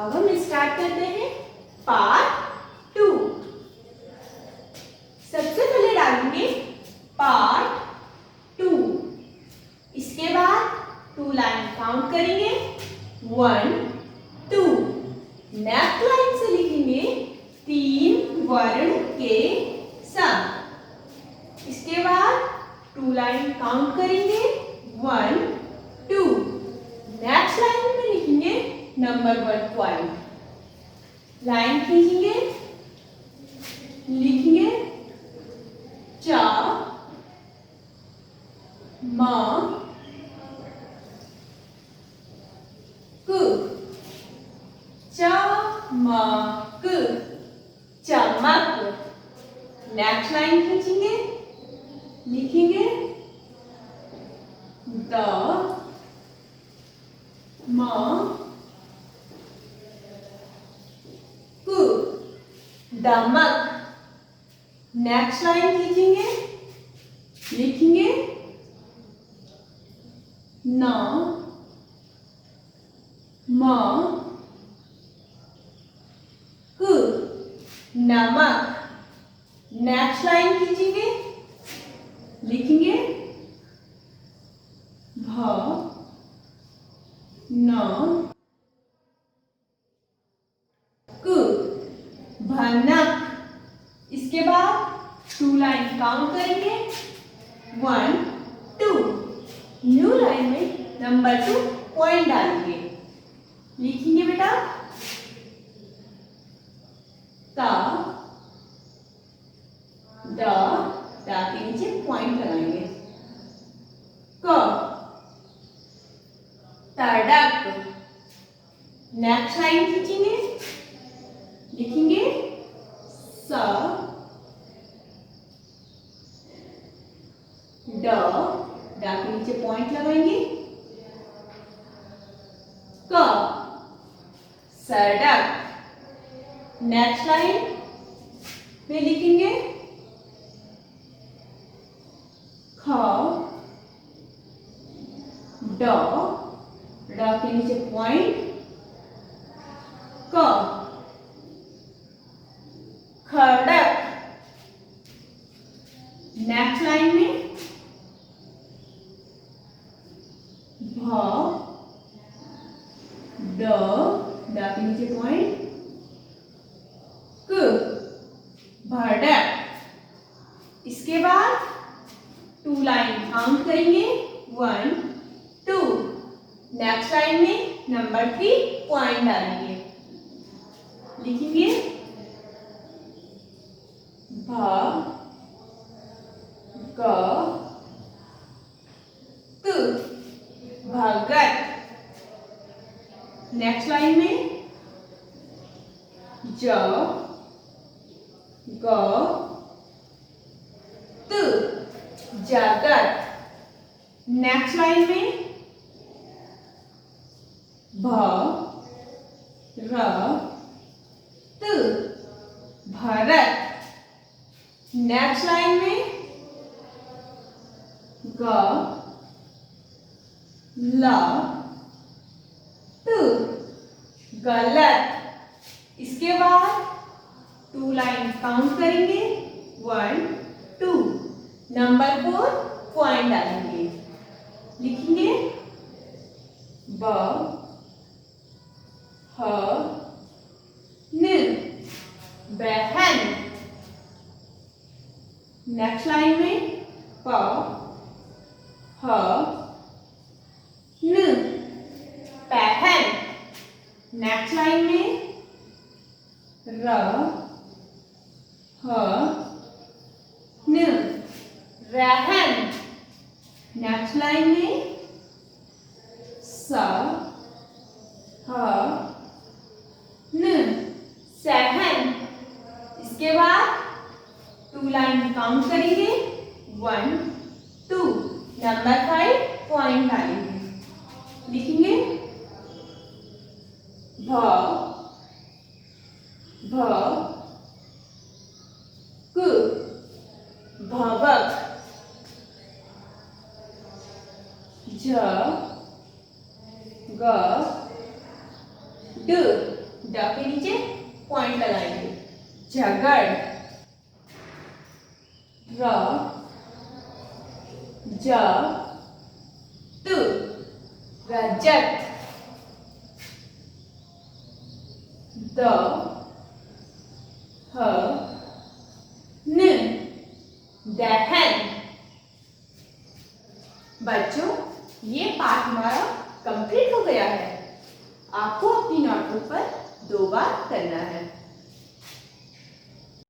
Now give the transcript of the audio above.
अब हम स्टार्ट करते हैं पार्ट 2। सबसे पहले डालेंगे पार्ट 2। इसके बाद 2 लाइन काउंट करेंगे 1 2। नेक्स्ट लाइन से लिखेंगे 3 वर्ण के शब्द। इसके बाद 2 लाइन काउंट करेंगे 1 2। नेक्स्ट लाइन में लिखेंगे नंबर 1 पॉइंट। लाइन खींचेंगे, लिखेंगे चा मा कु। चमक, चमक। नेक्स्ट लाइन खींचेंगे, लिखेंगे द म कु, दमक। नेक्स्ट लाइन खींचेंगे, लिखेंगे न म कु, नमक। नेक्स्ट लाइन खींचेंगे, लिखेंगे भ न कु, भनक। इसके बाद 2 लाइन काउंट करेंगे 1 2। न्यू लाइन में नंबर 2 पॉइंट डालेंगे, लिखेंगे बेटा ता द, दा के नीचे पॉइंट लगाएंगे, क तड़क। नेक्स्ट लाइन खींचेंगे, लिखेंगे स ड, ड के नीचे पॉइंट लगाएंगे, क सड़क। नेक्स्ट लाइन में लिखेंगे ख ड, ड के नीचे पॉइंट, क खड़क। नेक्स्ट लाइन में भ ड, ड के नीचे पॉइंट, क भड़क। इसके बाद 2 लाइन काउंट करेंगे 1 2। नेक्स्ट लाइन में नंबर 3 पॉइंट डालेंगे, लिखेंगे भ ग त, भगत। नेक्स्ट लाइन में ज ग त, जगत। नेक्स्ट लाइन में भ र त, भरत। नेक्स्ट लाइन में ग ल त, गलत। इसके बाद 2 लाइन काउंट करेंगे 1 2। नंबर 4 पॉइंट डालेंगे, लिखेंगे ब ह न, बहन। नेक्स्ट लाइन में प ह न, पहन। नेक्स्ट लाइन में र ह न, रहन। नेक्स्ट लाइन में स ह न, सहन। इसके बाद 2 लाइन काउंट करेंगे 1 2। नंबर 5 पॉइंट डालेंगे, लिखेंगे भ भ क, भवक। ज ग ड, ड के नीचे पॉइंट लगाएंगे। झगड़, र ज तु, रजत, द ह न, दहन। बच्चों, ये पाठ हमारा कंप्लीट हो गया है। आपको अपनी नोटबुक पर 2 बार करना है।